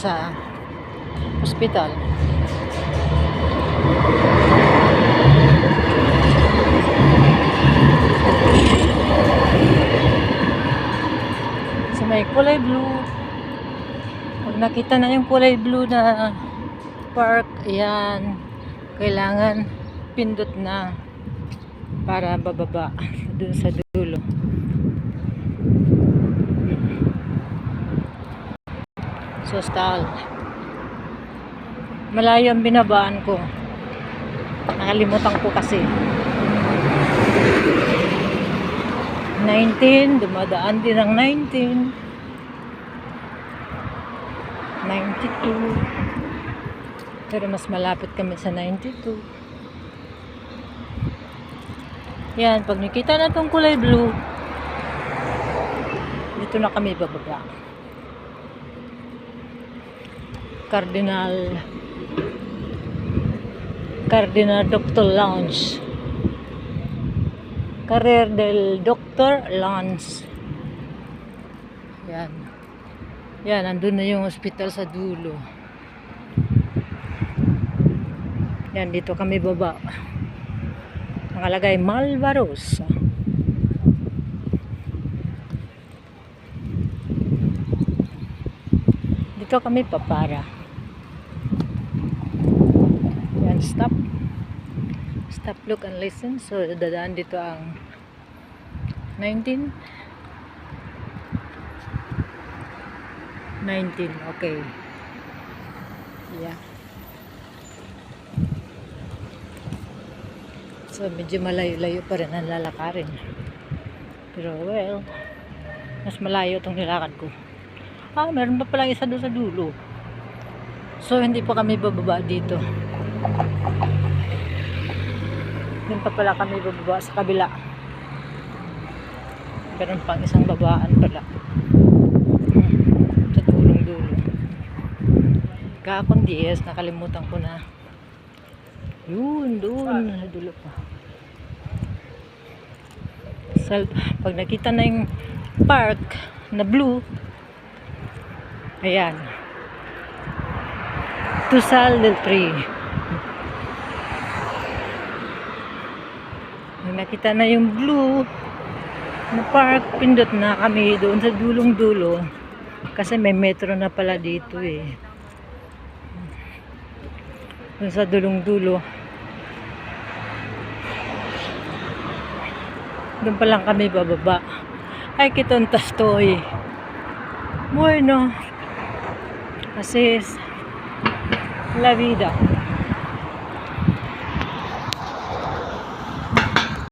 sa ospital. So may kulay blue. Pag nakita na yung kulay blue na park, ayan, kailangan pindot na para bababa dun sa dulo. So stall. Malayo ang binabaan ko. Nakalimutan ko kasi. 19, dumadaan din ang 19. 92. Pero mas malapit kami sa 92. Yan, pag nakita na itong kulay blue, dito na kami bababa. Cardinal Doctor Lounge. Carrer del Doctor Lounge. Yan. Yan, andun na yung hospital sa dulo. Yan, dito kami baba. Nakalagay Malvaros. Dito kami papara. Yan, stop, look and listen. So dadaan dito ang 19, okay. Yeah. So medyo malayo-layo pa rin ang lalakarin. Pero well, mas malayo itong nilakad ko. Meron pa palang isa doon sa dulo. So hindi pa kami bababa dito. Doon pa pala kami bababa sa kabila. Meron pang isang babaan pala. Sa dulong-dulo. Kahapon DS, nakalimutan ko na. Yun, doon. Sa dulo pa. So, pag nakita na yung park na blue, ayan. Tusal del Tri. Nakita na yung blue na park, pindot na kami doon sa dulong-dulo kasi may metro na pala dito eh. Doon sa dulong-dulo. Doon pa lang kami bababa. Ay, kitontas to eh. Bueno. Así es la vida.